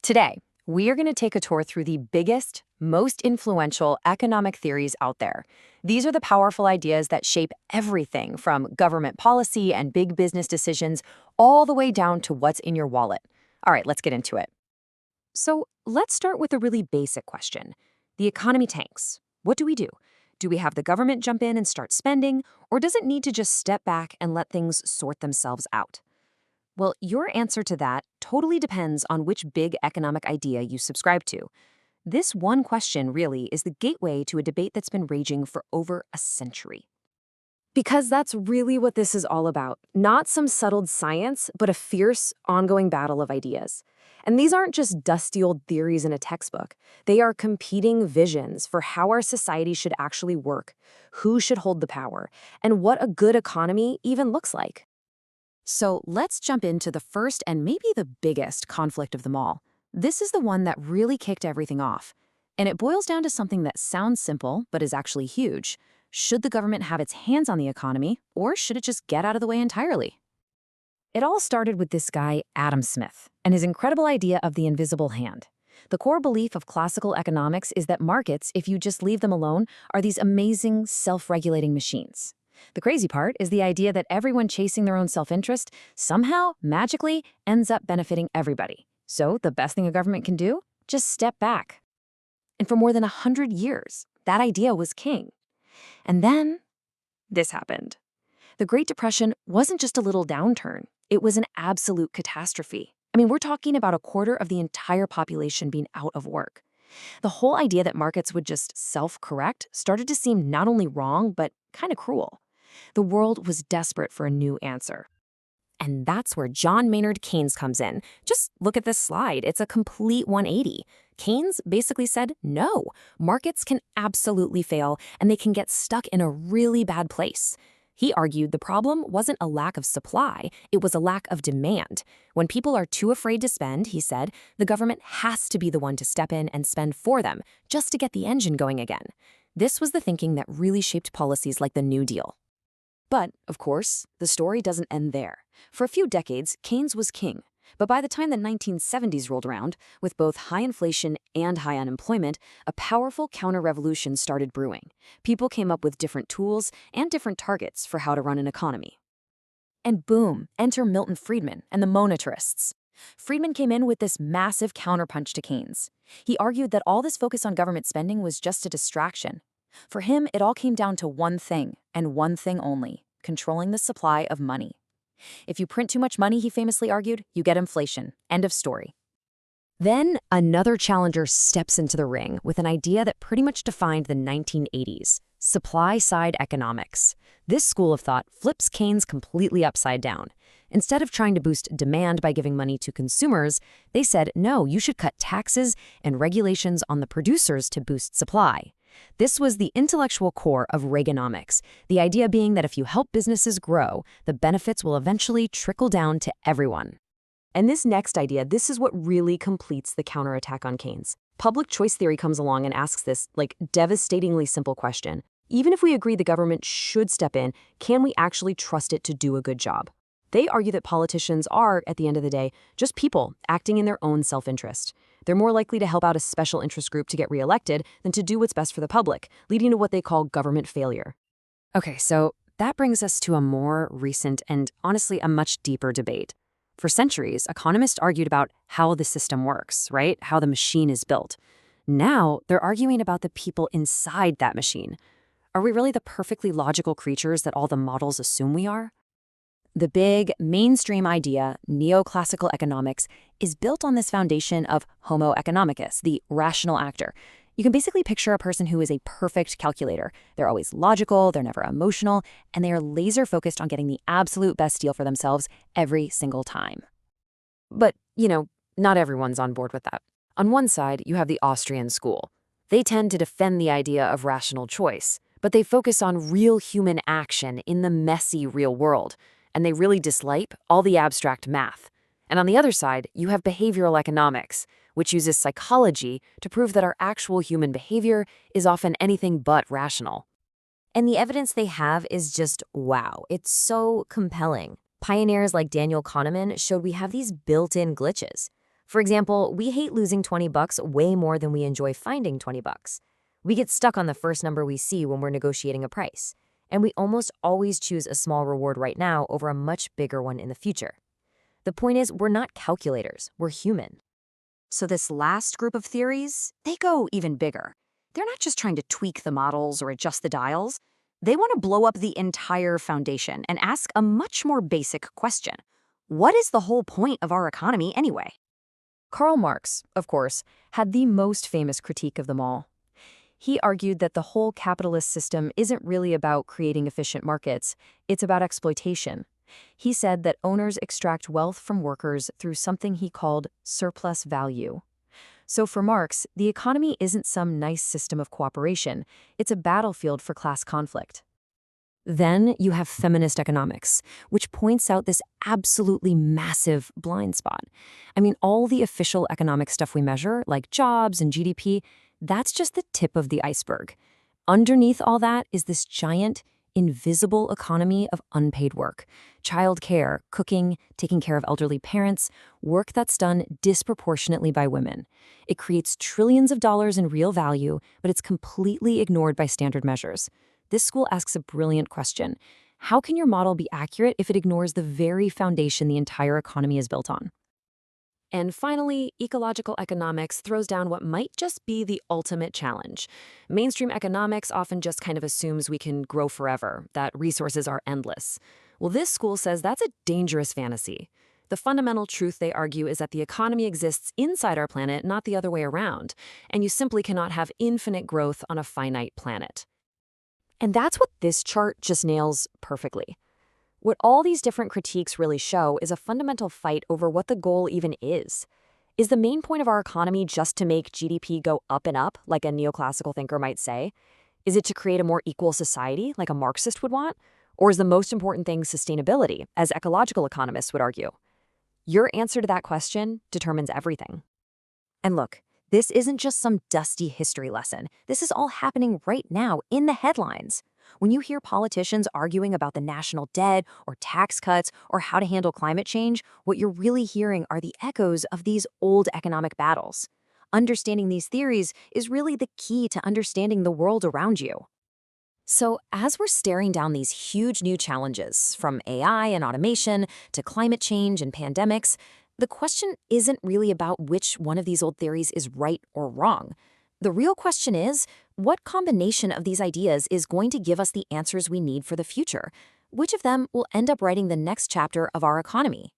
Today, we are going to take a tour through the biggest, most influential economic theories out there. These are the powerful ideas that shape everything from government policy and big business decisions all the way down to what's in your wallet. All right, let's get into it. So let's start with a really basic question. The economy tanks. What do we do? Do we have the government jump in and start spending, or does it need to just step back and let things sort themselves out? Well, your answer to that totally depends on which big economic idea you subscribe to. This one question really is the gateway to a debate that's been raging for over a century. Because that's really what this is all about. Not some settled science, but a fierce, ongoing battle of ideas. And these aren't just dusty old theories in a textbook. They are competing visions for how our society should actually work, who should hold the power, and what a good economy even looks like. So let's jump into the first and maybe the biggest conflict of them all. This is the one that really kicked everything off. And it boils down to something that sounds simple, but is actually huge. Should the government have its hands on the economy, or should it just get out of the way entirely? It all started with this guy, Adam Smith, and his incredible idea of the invisible hand. The core belief of classical economics is that markets, if you just leave them alone, are these amazing, self-regulating machines. The crazy part is the idea that everyone chasing their own self-interest somehow, magically, ends up benefiting everybody. So the best thing a government can do? Just step back. And for more than 100 years, that idea was king. And then, this happened. The Great Depression wasn't just a little downturn. It was an absolute catastrophe. I mean, we're talking about a quarter of the entire population being out of work. The whole idea that markets would just self-correct started to seem not only wrong, but kind of cruel. The world was desperate for a new answer. And that's where John Maynard Keynes comes in. Just look at this slide. It's a complete 180. Keynes basically said, no, markets can absolutely fail, and they can get stuck in a really bad place. He argued the problem wasn't a lack of supply, it was a lack of demand. When people are too afraid to spend, he said, the government has to be the one to step in and spend for them, just to get the engine going again. This was the thinking that really shaped policies like the New Deal. But, of course, the story doesn't end there. For a few decades, Keynes was king. But by the time the 1970s rolled around, with both high inflation and high unemployment, a powerful counter-revolution started brewing. People came up with different tools and different targets for how to run an economy. And boom, enter Milton Friedman and the monetarists. Friedman came in with this massive counterpunch to Keynes. He argued that all this focus on government spending was just a distraction. For him, it all came down to one thing, and one thing only: controlling the supply of money. If you print too much money, he famously argued, you get inflation. End of story. Then another challenger steps into the ring with an idea that pretty much defined the 1980s: supply-side economics. This school of thought flips Keynes completely upside down. Instead of trying to boost demand by giving money to consumers, they said, no, you should cut taxes and regulations on the producers to boost supply. This was the intellectual core of Reaganomics, the idea being that if you help businesses grow, the benefits will eventually trickle down to everyone. And this next idea, this is what really completes the counterattack on Keynes. Public choice theory comes along and asks this, devastatingly simple question. Even if we agree the government should step in, can we actually trust it to do a good job? They argue that politicians are, at the end of the day, just people acting in their own self-interest. They're more likely to help out a special interest group to get reelected than to do what's best for the public, leading to what they call government failure. Okay, so that brings us to a more recent and honestly a much deeper debate. For centuries, economists argued about how the system works, right? How the machine is built. Now, they're arguing about the people inside that machine. Are we really the perfectly logical creatures that all the models assume we are? The big, mainstream idea, neoclassical economics, is built on this foundation of Homo economicus, the rational actor. You can basically picture a person who is a perfect calculator. They're always logical, they're never emotional, and they are laser-focused on getting the absolute best deal for themselves every single time. But, not everyone's on board with that. On one side, you have the Austrian school. They tend to defend the idea of rational choice, but they focus on real human action in the messy real world. And they really dislike all the abstract math. And on the other side, you have behavioral economics, which uses psychology to prove that our actual human behavior is often anything but rational. And the evidence they have is just wow. It's so compelling. Pioneers like Daniel Kahneman showed we have these built-in glitches. For example, we hate losing 20 bucks way more than we enjoy finding 20 bucks. We get stuck on the first number we see when we're negotiating a price, and we almost always choose a small reward right now over a much bigger one in the future. The point is, we're not calculators, we're human. So this last group of theories, they go even bigger. They're not just trying to tweak the models or adjust the dials. They want to blow up the entire foundation and ask a much more basic question. What is the whole point of our economy anyway? Karl Marx, of course, had the most famous critique of them all. He argued that the whole capitalist system isn't really about creating efficient markets, it's about exploitation. He said that owners extract wealth from workers through something he called surplus value. So for Marx, the economy isn't some nice system of cooperation, it's a battlefield for class conflict. Then you have feminist economics, which points out this absolutely massive blind spot. I mean, all the official economic stuff we measure, like jobs and GDP, that's just the tip of the iceberg. Underneath all that is this giant, invisible economy of unpaid work. Childcare, cooking, taking care of elderly parents, work that's done disproportionately by women. It creates trillions of dollars in real value, but it's completely ignored by standard measures. This school asks a brilliant question. How can your model be accurate if it ignores the very foundation the entire economy is built on? And finally, ecological economics throws down what might just be the ultimate challenge. Mainstream economics often just kind of assumes we can grow forever, that resources are endless. Well, this school says that's a dangerous fantasy. The fundamental truth, they argue, is that the economy exists inside our planet, not the other way around, and you simply cannot have infinite growth on a finite planet. And that's what this chart just nails perfectly. What all these different critiques really show is a fundamental fight over what the goal even is. Is the main point of our economy just to make GDP go up and up, like a neoclassical thinker might say? Is it to create a more equal society, like a Marxist would want? Or is the most important thing sustainability, as ecological economists would argue? Your answer to that question determines everything. And look, this isn't just some dusty history lesson. This is all happening right now in the headlines. When you hear politicians arguing about the national debt or tax cuts or how to handle climate change, what you're really hearing are the echoes of these old economic battles. Understanding these theories is really the key to understanding the world around you. So, as we're staring down these huge new challenges, from AI and automation to climate change and pandemics, the question isn't really about which one of these old theories is right or wrong. The real question is, what combination of these ideas is going to give us the answers we need for the future? Which of them will end up writing the next chapter of our economy?